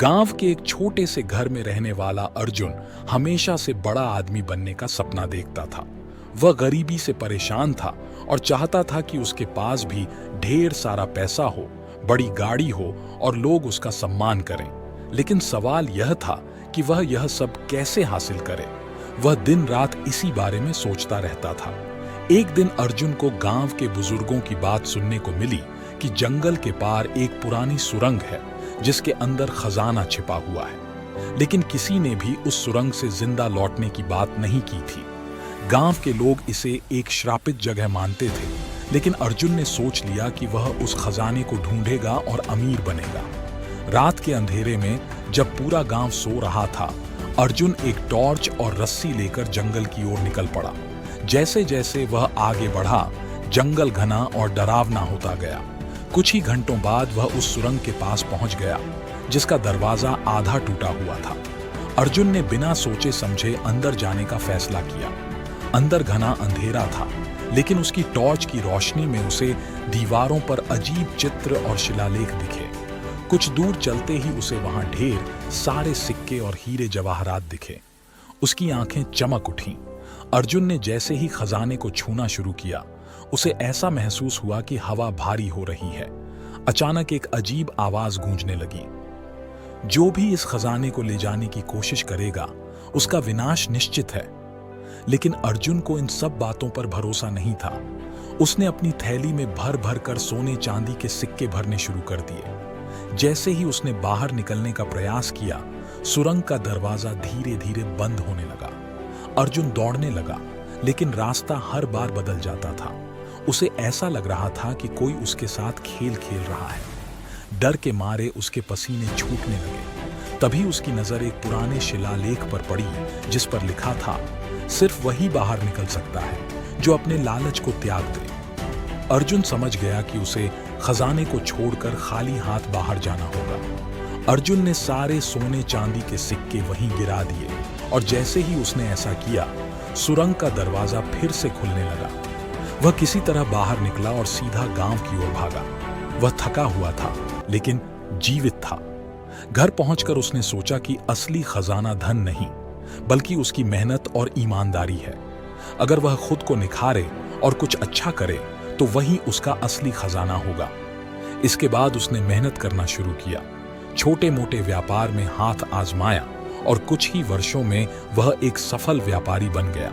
गांव के एक छोटे से घर में रहने वाला अर्जुन हमेशा से बड़ा आदमी बनने का सपना देखता था। वह गरीबी से परेशान था और चाहता था कि उसके पास भी ढेर सारा पैसा हो, बड़ी गाड़ी हो और लोग उसका सम्मान करें। लेकिन सवाल यह था कि वह यह सब कैसे हासिल करे। वह दिन रात इसी बारे में सोचता रहता था। एक दिन अर्जुन को गांव के बुजुर्गों की बात सुनने को मिली कि जंगल के पार एक पुरानी सुरंग है जिसके अंदर खजाना छिपा हुआ है। लेकिन किसी ने भी उस सुरंग से जिंदा लौटने की बात नहीं की थी। गांव के लोग इसे एक श्रापित जगह मानते थे, लेकिन अर्जुन ने सोच लिया कि वह उस खजाने को ढूंढेगा और अमीर बनेगा। रात के अंधेरे में जब पूरा गांव सो रहा था, अर्जुन एक टॉर्च और रस्सी लेकर जंगल की ओर निकल पड़ा। जैसे जैसे वह आगे बढ़ा, जंगल घना और डरावना होता गया। कुछ ही घंटों बाद वह उस सुरंग के पास पहुंच गया, जिसका दरवाजा आधा टूटा हुआ था। अर्जुन ने बिना सोचे समझे अंदर जाने का फैसला किया। अंदर घना अंधेरा था, लेकिन उसकी टॉर्च की रोशनी में उसे दीवारों पर अजीब चित्र और शिलालेख दिखे। कुछ दूर चलते ही उसे वहां ढेर सारे सिक्के और हीरे जवाहरात दिखे। उसकी आंखें चमक उठीं। अर्जुन ने जैसे ही खजाने को छूना शुरू किया, उसे ऐसा महसूस हुआ कि हवा भारी हो रही है। अचानक एक अजीब आवाज गूंजने लगी, जो भी इस खजाने को ले जाने की कोशिश करेगा, उसका विनाश निश्चित है। लेकिन अर्जुन को इन सब बातों पर भरोसा नहीं था। उसने अपनी थैली में भर भर कर सोने चांदी के सिक्के भरने शुरू कर दिए। जैसे ही उसने बाहर निकलने का प्रयास किया, सुरंग का दरवाजा धीरे धीरे बंद होने लगा। अर्जुन दौड़ने लगा, लेकिन रास्ता हर बार बदल जाता था। उसे ऐसा लग रहा था कि कोई उसके साथ खेल खेल रहा है। डर के मारे उसके पसीने छूटने लगे। तभी उसकी नजर एक पुराने शिलालेख पर पड़ी, जिस पर लिखा था, सिर्फ वही बाहर निकल सकता है जो अपने लालच को त्याग दे। अर्जुन समझ गया कि उसे खजाने को छोड़कर खाली हाथ बाहर जाना होगा। अर्जुन ने सारे सोने चांदी के सिक्के वहीं गिरा दिए, और जैसे ही उसने ऐसा किया, सुरंग का दरवाजा फिर से खुलने लगा। वह किसी तरह बाहर निकला और सीधा गांव की ओर भागा। वह थका हुआ था, लेकिन जीवित था। घर पहुंचकर उसने सोचा कि असली खजाना धन नहीं, बल्कि उसकी मेहनत और ईमानदारी है। अगर वह खुद को निखारे और कुछ अच्छा करे, तो वही उसका असली खजाना होगा। इसके बाद उसने मेहनत करना शुरू किया। छोटे मोटे व्यापार में हाथ आजमाया और कुछ ही वर्षों में वह एक सफल व्यापारी बन गया।